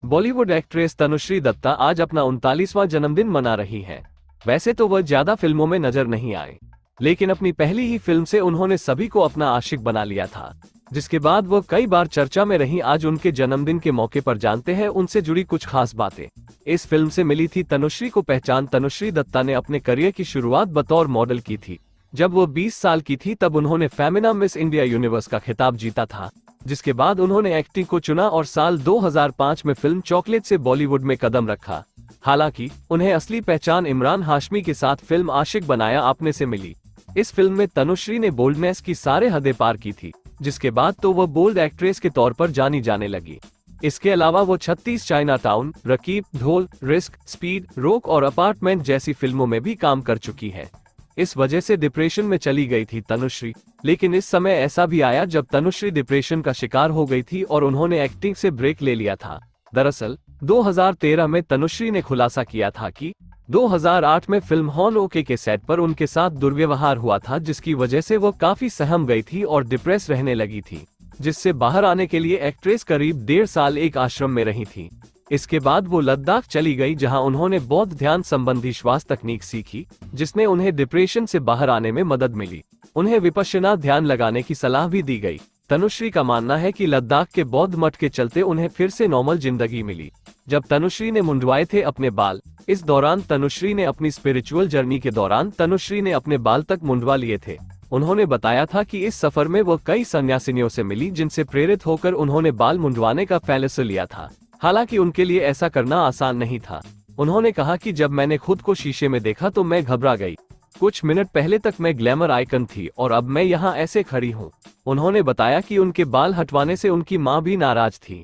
Bollywood actress Tanushree Dutta आज अपना 39वां जन्मदिन मना रही हैं। वैसे तो वह ज्यादा फिल्मों में नजर नहीं आए, लेकिन अपनी पहली ही फिल्म से उन्होंने सभी को अपना आशिक बना लिया था, जिसके बाद वो कई बार चर्चा में रही। आज उनके जन्मदिन के मौके पर जानते हैं उनसे जुड़ी कुछ खास बातें। इस फिल्म से मिली थी तनुश्री को पहचान। तनुश्री दत्ता ने अपने करियर की शुरुआत बतौर मॉडल की थी। जब वो 20 साल की थी तब उन्होंने फेमिना मिस इंडिया यूनिवर्स का खिताब जीता था, जिसके बाद उन्होंने एक्टिंग को चुना और साल 2005 में फिल्म चॉकलेट से बॉलीवुड में कदम रखा। हालांकि उन्हें असली पहचान इमरान हाशमी के साथ फिल्म आशिक बनाया आपने से मिली। इस फिल्म में तनुश्री ने बोल्डनेस की सारे हदें पार की थी, जिसके बाद तो वह बोल्ड एक्ट्रेस के तौर पर जानी जाने लगी। इसके अलावा वो 36 चाइना टाउन, रकीब, ढोल, रिस्क, स्पीड, रोक और अपार्टमेंट जैसी फिल्मों में भी काम कर चुकी है। इस वजह से डिप्रेशन में चली गई थी तनुश्री, लेकिन इस समय ऐसा भी आया जब तनुश्री डिप्रेशन का शिकार हो गई थी और उन्होंने एक्टिंग से ब्रेक ले लिया था। दरअसल 2013 में तनुश्री ने खुलासा किया था कि 2008 में फिल्म हॉन ओके के सेट पर उनके साथ दुर्व्यवहार हुआ था, जिसकी वजह से वो काफी सहम गई थी और डिप्रेस रहने लगी थी, जिससे बाहर आने के लिए एक्ट्रेस करीब 1.5 साल एक आश्रम में रही थी। इसके बाद वो लद्दाख चली गई, जहां उन्होंने बौद्ध ध्यान संबंधी श्वास तकनीक सीखी, जिसने उन्हें डिप्रेशन से बाहर आने में मदद मिली। उन्हें विपश्यना ध्यान लगाने की सलाह भी दी गई। तनुश्री का मानना है कि लद्दाख के बौद्ध मठ के चलते उन्हें फिर से नॉर्मल जिंदगी मिली। जब तनुश्री ने मुंडवाए थे अपने बाल, इस दौरान तनुश्री ने अपनी स्पिरिचुअल जर्नी के दौरान तनुश्री ने अपने बाल तक मुंडवा लिए थे। उन्होंने बताया था कि इस सफर में वो कई सन्यासिनियों से मिली, जिनसे प्रेरित होकर उन्होंने बाल मुंडवाने का फैसला लिया था। हालांकि उनके लिए ऐसा करना आसान नहीं था। उन्होंने कहा कि जब मैंने खुद को शीशे में देखा तो मैं घबरा गई। कुछ मिनट पहले तक मैं ग्लैमर आइकन थी और अब मैं यहाँ ऐसे खड़ी हूँ। उन्होंने बताया कि उनके बाल हटवाने से उनकी माँ भी नाराज थी।